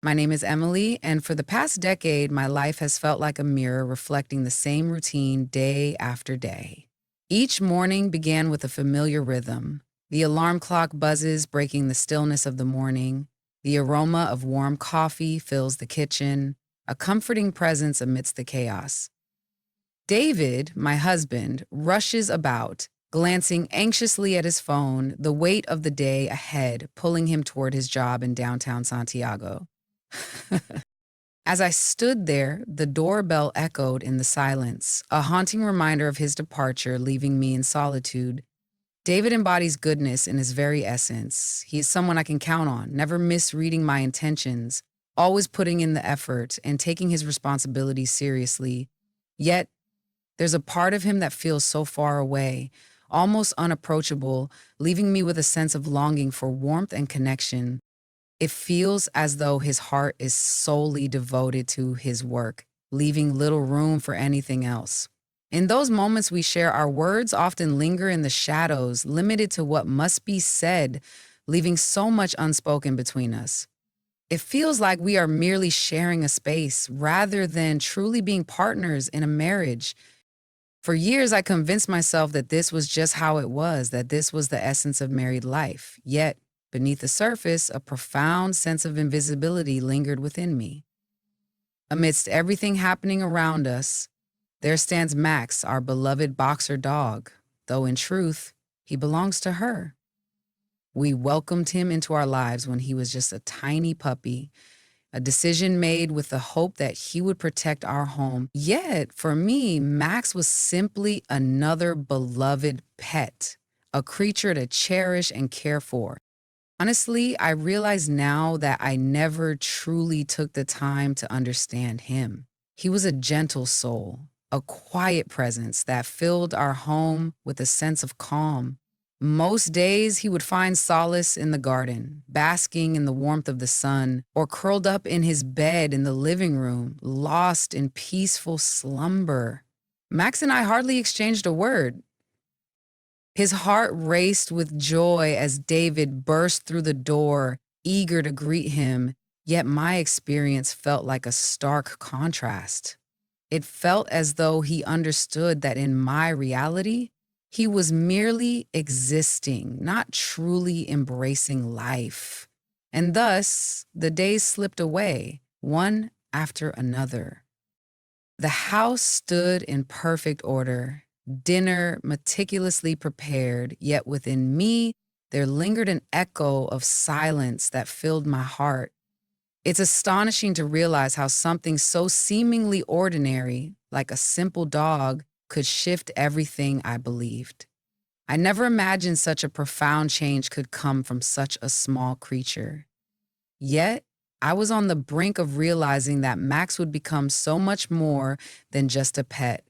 My name is Emily, and for the past decade, my life has felt like a mirror reflecting the same routine day after day. Each morning began with a familiar rhythm. The alarm clock buzzes, breaking the stillness of the morning. The aroma of warm coffee fills the kitchen, a comforting presence amidst the chaos. David, my husband, rushes about, glancing anxiously at his phone, the weight of the day ahead pulling him toward his job in downtown Santiago. As I stood there, the doorbell echoed in the silence, a haunting reminder of his departure, leaving me in solitude. David embodies goodness in his very essence. He is someone I can count on, never misreading my intentions, always putting in the effort and taking his responsibilities seriously. Yet, there's a part of him that feels so far away, almost unapproachable, leaving me with a sense of longing for warmth and connection. It feels as though his heart is solely devoted to his work, leaving little room for anything else. In those moments we share, our words often linger in the shadows, limited to what must be said, leaving so much unspoken between us. It feels like we are merely sharing a space rather than truly being partners in a marriage. For years, I convinced myself that this was just how it was, that this was the essence of married life. Yet, beneath the surface, a profound sense of invisibility lingered within me. Amidst everything happening around us, there stands Max, our beloved boxer dog, though in truth, he belongs to her. We welcomed him into our lives when he was just a tiny puppy, a decision made with the hope that he would protect our home. Yet, for me, Max was simply another beloved pet, a creature to cherish and care for. Honestly, I realize now that I never truly took the time to understand him. He was a gentle soul, a quiet presence that filled our home with a sense of calm. Most days, he would find solace in the garden, basking in the warmth of the sun, or curled up in his bed in the living room, lost in peaceful slumber. Max and I hardly exchanged a word. His heart raced with joy as David burst through the door, eager to greet him, yet my experience felt like a stark contrast. It felt as though he understood that in my reality, he was merely existing, not truly embracing life. And thus, the days slipped away, one after another. The house stood in perfect order, dinner meticulously prepared, yet within me there lingered an echo of silence that filled my heart. It's astonishing to realize how something so seemingly ordinary, like a simple dog, could shift everything I believed. I never imagined such a profound change could come from such a small creature. Yet, I was on the brink of realizing that Max would become so much more than just a pet.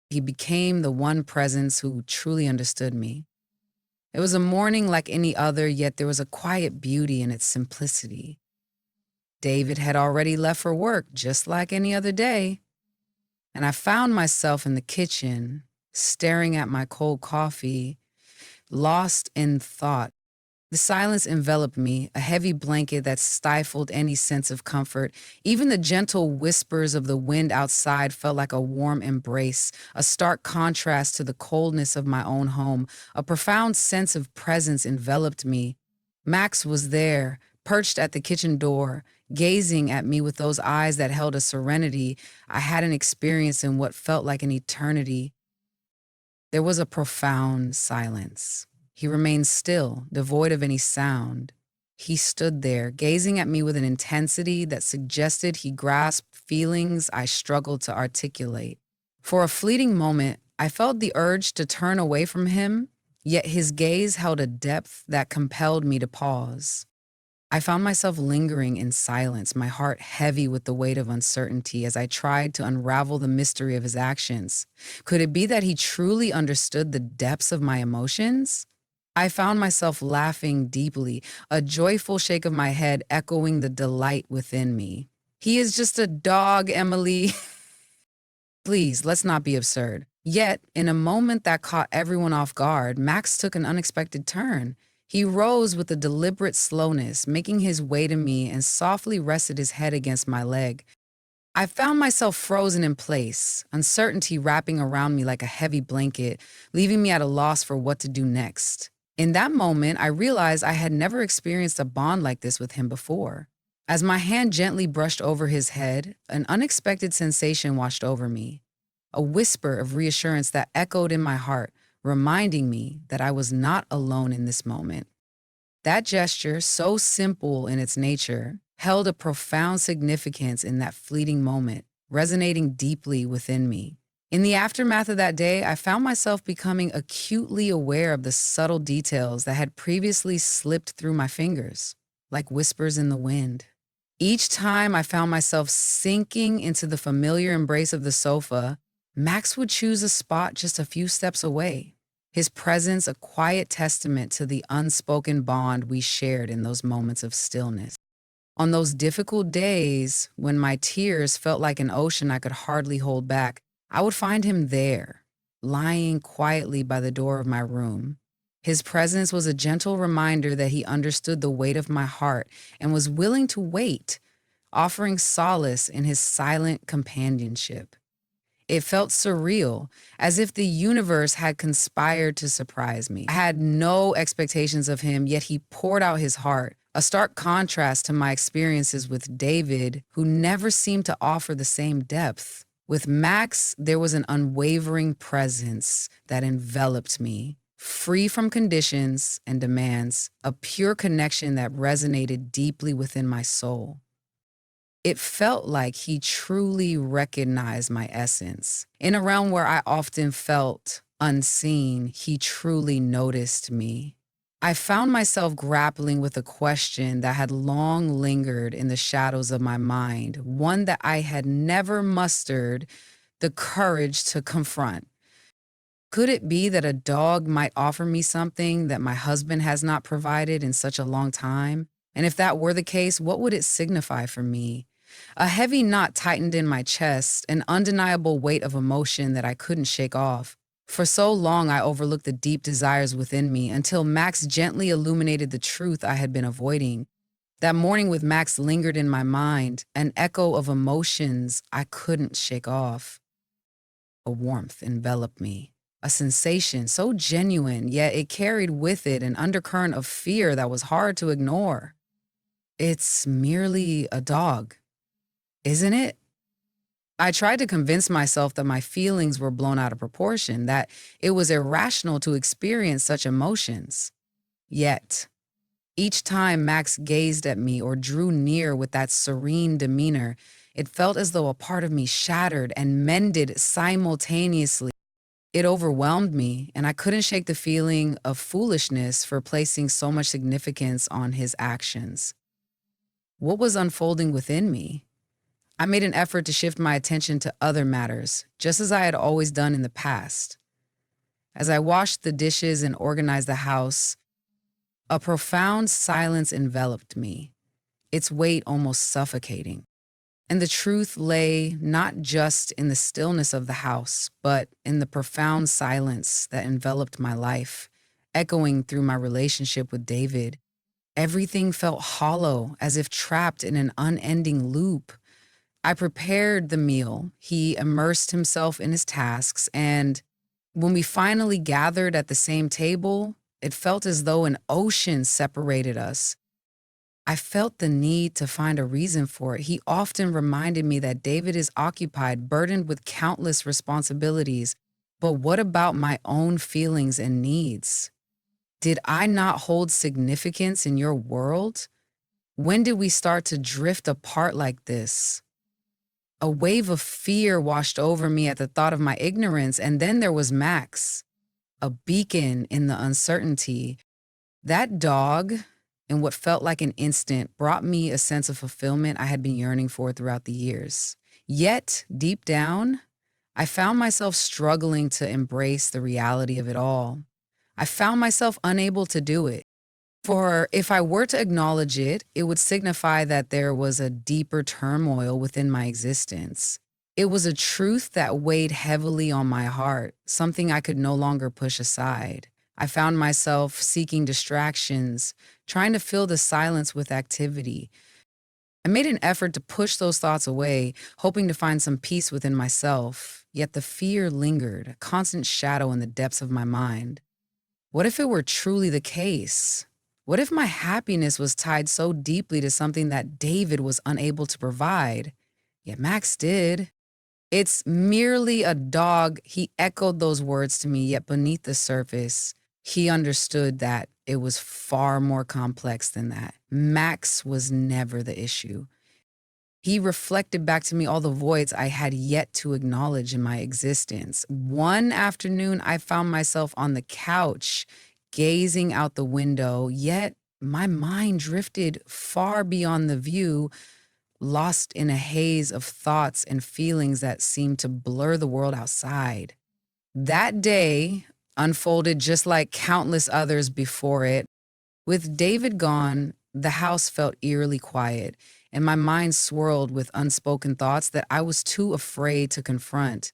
He became the one presence who truly understood me. It was a morning like any other, yet there was a quiet beauty in its simplicity. David had already left for work, just like any other day, and I found myself in the kitchen, staring at my cold coffee, lost in thought. The silence enveloped me, a heavy blanket that stifled any sense of comfort. Even the gentle whispers of the wind outside felt like a warm embrace, a stark contrast to the coldness of my own home. A profound sense of presence enveloped me. Max was there, perched at the kitchen door, gazing at me with those eyes that held a serenity I hadn't experienced in what felt like an eternity. There was a profound silence. He remained still, devoid of any sound. He stood there, gazing at me with an intensity that suggested he grasped feelings I struggled to articulate. For a fleeting moment, I felt the urge to turn away from him, yet his gaze held a depth that compelled me to pause. I found myself lingering in silence, my heart heavy with the weight of uncertainty as I tried to unravel the mystery of his actions. Could it be that he truly understood the depths of my emotions? I found myself laughing deeply, a joyful shake of my head echoing the delight within me. He is just a dog, Emily. Please, let's not be absurd. Yet, in a moment that caught everyone off guard, Max took an unexpected turn. He rose with a deliberate slowness, making his way to me and softly rested his head against my leg. I found myself frozen in place, uncertainty wrapping around me like a heavy blanket, leaving me at a loss for what to do next. In that moment, I realized I had never experienced a bond like this with him before. As my hand gently brushed over his head, an unexpected sensation washed over me, a whisper of reassurance that echoed in my heart, reminding me that I was not alone in this moment. That gesture, so simple in its nature, held a profound significance in that fleeting moment, resonating deeply within me. In the aftermath of that day, I found myself becoming acutely aware of the subtle details that had previously slipped through my fingers, like whispers in the wind. Each time I found myself sinking into the familiar embrace of the sofa, Max would choose a spot just a few steps away, his presence a quiet testament to the unspoken bond we shared in those moments of stillness. On those difficult days, when my tears felt like an ocean I could hardly hold back, I would find him there, lying quietly by the door of my room. His presence was a gentle reminder that he understood the weight of my heart and was willing to wait, offering solace in his silent companionship. It felt surreal, as if the universe had conspired to surprise me. I had no expectations of him, yet he poured out his heart, a stark contrast to my experiences with David, who never seemed to offer the same depth. With Max, there was an unwavering presence that enveloped me, free from conditions and demands, a pure connection that resonated deeply within my soul. It felt like he truly recognized my essence. In a realm where I often felt unseen, he truly noticed me. I found myself grappling with a question that had long lingered in the shadows of my mind, one that I had never mustered the courage to confront. Could it be that a dog might offer me something that my husband has not provided in such a long time? And if that were the case, what would it signify for me? A heavy knot tightened in my chest, an undeniable weight of emotion that I couldn't shake off. For so long, I overlooked the deep desires within me until Max gently illuminated the truth I had been avoiding. That morning with Max lingered in my mind, an echo of emotions I couldn't shake off. A warmth enveloped me, a sensation so genuine, yet it carried with it an undercurrent of fear that was hard to ignore. It's merely a dog, isn't it? I tried to convince myself that my feelings were blown out of proportion, that it was irrational to experience such emotions. Yet, each time Max gazed at me or drew near with that serene demeanor, it felt as though a part of me shattered and mended simultaneously. It overwhelmed me, and I couldn't shake the feeling of foolishness for placing so much significance on his actions. What was unfolding within me? I made an effort to shift my attention to other matters, just as I had always done in the past. As I washed the dishes and organized the house, a profound silence enveloped me, its weight almost suffocating. And the truth lay not just in the stillness of the house, but in the profound silence that enveloped my life, echoing through my relationship with David. Everything felt hollow, as if trapped in an unending loop. I prepared the meal. He immersed himself in his tasks, and when we finally gathered at the same table, it felt as though an ocean separated us. I felt the need to find a reason for it. He often reminded me that David is occupied, burdened with countless responsibilities. But what about my own feelings and needs? Did I not hold significance in your world? When did we start to drift apart like this? A wave of fear washed over me at the thought of my ignorance, and then there was Max, a beacon in the uncertainty. That dog, in what felt like an instant, brought me a sense of fulfillment I had been yearning for throughout the years. Yet, deep down, I found myself struggling to embrace the reality of it all. I found myself unable to do it. For if I were to acknowledge it, it would signify that there was a deeper turmoil within my existence. It was a truth that weighed heavily on my heart, something I could no longer push aside. I found myself seeking distractions, trying to fill the silence with activity. I made an effort to push those thoughts away, hoping to find some peace within myself. Yet the fear lingered, a constant shadow in the depths of my mind. What if it were truly the case? What if my happiness was tied so deeply to something that David was unable to provide? Yet Max did. It's merely a dog. He echoed those words to me, yet beneath the surface, he understood that it was far more complex than that. Max was never the issue. He reflected back to me all the voids I had yet to acknowledge in my existence. One afternoon, I found myself on the couch, gazing out the window, yet my mind drifted far beyond the view, lost in a haze of thoughts and feelings that seemed to blur the world outside. That day unfolded just like countless others before it. With David gone, the house felt eerily quiet, and my mind swirled with unspoken thoughts that I was too afraid to confront.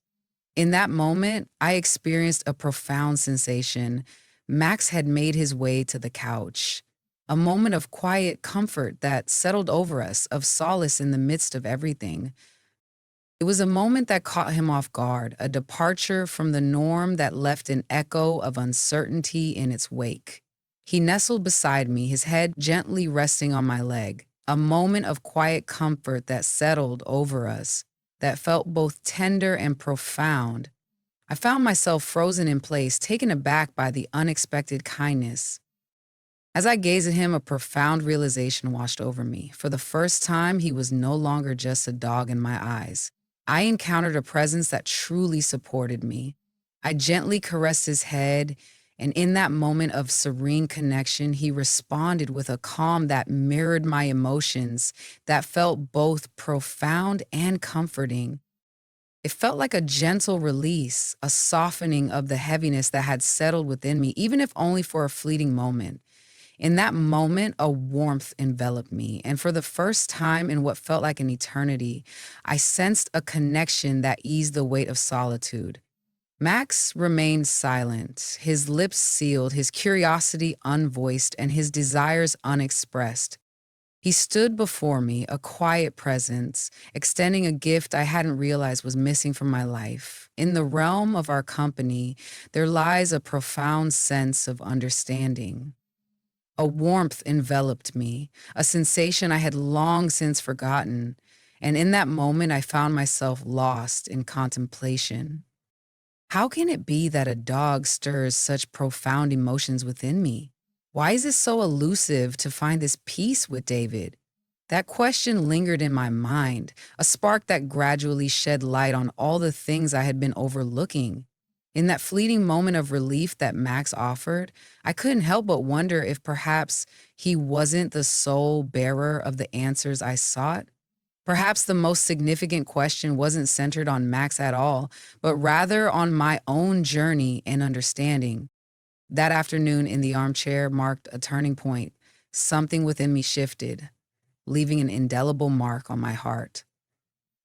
In that moment, I experienced a profound sensation. Max had made his way to the couch. A moment of quiet comfort that settled over us, of solace in the midst of everything. It was a moment that caught him off guard, a departure from the norm that left an echo of uncertainty in its wake. He nestled beside me, his head gently resting on my leg, a moment of quiet comfort that settled over us, that felt both tender and profound. I found myself frozen in place, taken aback by the unexpected kindness. As I gazed at him, a profound realization washed over me. For the first time, he was no longer just a dog in my eyes. I encountered a presence that truly supported me. I gently caressed his head, and in that moment of serene connection, he responded with a calm that mirrored my emotions, that felt both profound and comforting. It felt like a gentle release, a softening of the heaviness that had settled within me, even if only for a fleeting moment. In that moment, a warmth enveloped me, and for the first time in what felt like an eternity, I sensed a connection that eased the weight of solitude. Max remained silent, his lips sealed, his curiosity unvoiced, and his desires unexpressed. He stood before me, a quiet presence, extending a gift I hadn't realized was missing from my life. In the realm of our company, there lies a profound sense of understanding. A warmth enveloped me, a sensation I had long since forgotten, and in that moment I found myself lost in contemplation. How can it be that a dog stirs such profound emotions within me? Why is it so elusive to find this peace with David? That question lingered in my mind, a spark that gradually shed light on all the things I had been overlooking. In that fleeting moment of relief that Max offered, I couldn't help but wonder if perhaps he wasn't the sole bearer of the answers I sought. Perhaps the most significant question wasn't centered on Max at all, but rather on my own journey and understanding. That afternoon in the armchair marked a turning point. Something within me shifted, leaving an indelible mark on my heart.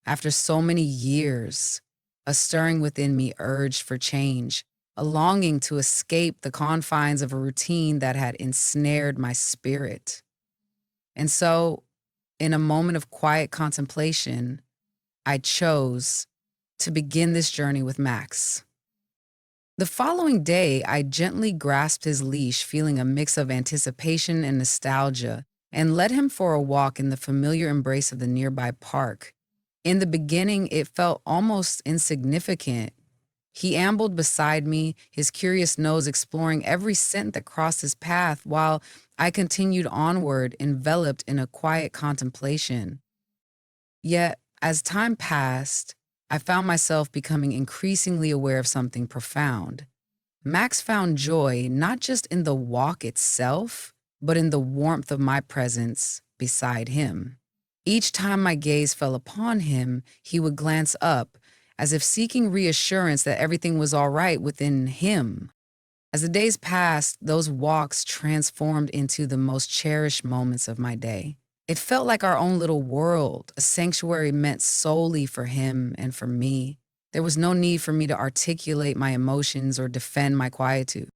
After so many years, a stirring within me urged for change, a longing to escape the confines of a routine that had ensnared my spirit. And so, in a moment of quiet contemplation, I chose to begin this journey with Max. The following day, I gently grasped his leash, feeling a mix of anticipation and nostalgia, and led him for a walk in the familiar embrace of the nearby park. In the beginning, it felt almost insignificant. He ambled beside me, his curious nose exploring every scent that crossed his path, while I continued onward, enveloped in a quiet contemplation. Yet, as time passed, I found myself becoming increasingly aware of something profound. Max found joy not just in the walk itself, but in the warmth of my presence beside him. Each time my gaze fell upon him, he would glance up, as if seeking reassurance that everything was all right within him. As the days passed, those walks transformed into the most cherished moments of my day. It felt like our own little world, a sanctuary meant solely for him and for me. There was no need for me to articulate my emotions or defend my quietude.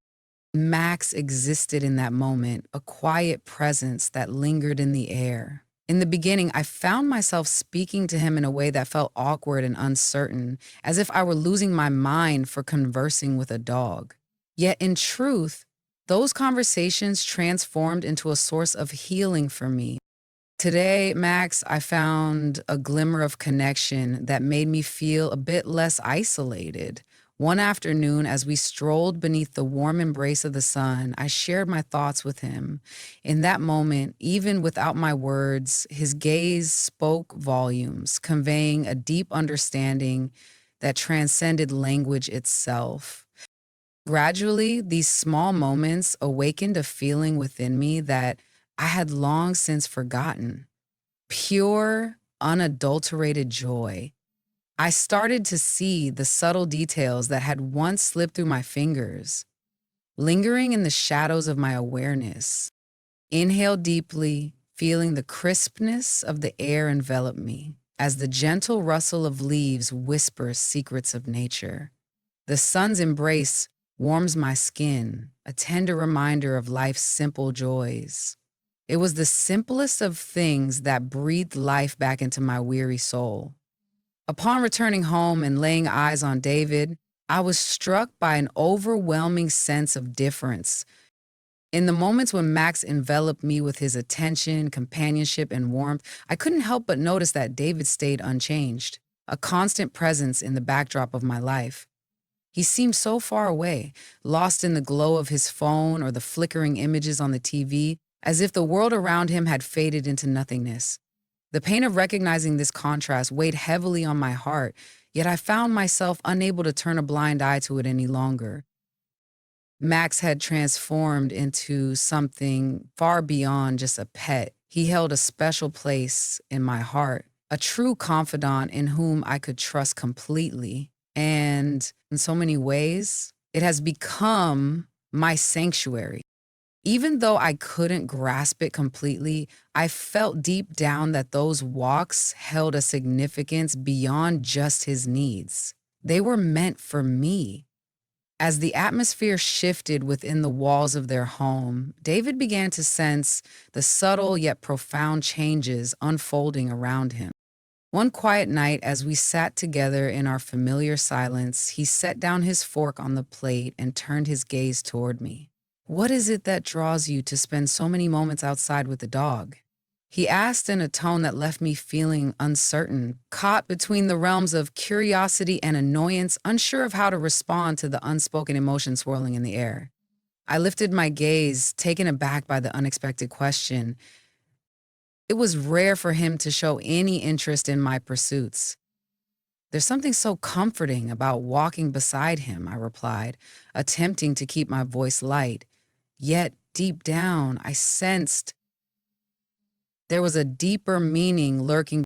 Max existed in that moment, a quiet presence that lingered in the air. In the beginning, I found myself speaking to him in a way that felt awkward and uncertain, as if I were losing my mind for conversing with a dog. Yet, in truth, those conversations transformed into a source of healing for me. Today, Max, I found a glimmer of connection that made me feel a bit less isolated. One afternoon, as we strolled beneath the warm embrace of the sun, I shared my thoughts with him. In that moment, even without my words, his gaze spoke volumes, conveying a deep understanding that transcended language itself. Gradually, these small moments awakened a feeling within me that I had long since forgotten: pure, unadulterated joy. I started to see the subtle details that had once slipped through my fingers, lingering in the shadows of my awareness. Inhale deeply, feeling the crispness of the air envelop me as the gentle rustle of leaves whispers secrets of nature. The sun's embrace warms my skin, a tender reminder of life's simple joys. It was the simplest of things that breathed life back into my weary soul. Upon returning home and laying eyes on David, I was struck by an overwhelming sense of difference. In the moments when Max enveloped me with his attention, companionship, and warmth, I couldn't help but notice that David stayed unchanged, a constant presence in the backdrop of my life. He seemed so far away, lost in the glow of his phone or the flickering images on the TV, as if the world around him had faded into nothingness. The pain of recognizing this contrast weighed heavily on my heart, yet I found myself unable to turn a blind eye to it any longer. Max had transformed into something far beyond just a pet. He held a special place in my heart, a true confidant in whom I could trust completely. And in so many ways, it has become my sanctuary. Even though I couldn't grasp it completely, I felt deep down that those walks held a significance beyond just his needs. They were meant for me. As the atmosphere shifted within the walls of their home, David began to sense the subtle yet profound changes unfolding around him. One quiet night, as we sat together in our familiar silence, he set down his fork on the plate and turned his gaze toward me. "What is it that draws you to spend so many moments outside with the dog?" He asked in a tone that left me feeling uncertain, caught between the realms of curiosity and annoyance, unsure of how to respond to the unspoken emotion swirling in the air. I lifted my gaze, taken aback by the unexpected question. It was rare for him to show any interest in my pursuits. "There's something so comforting about walking beside him," I replied, attempting to keep my voice light. Yet, deep down, I sensed there was a deeper meaning lurking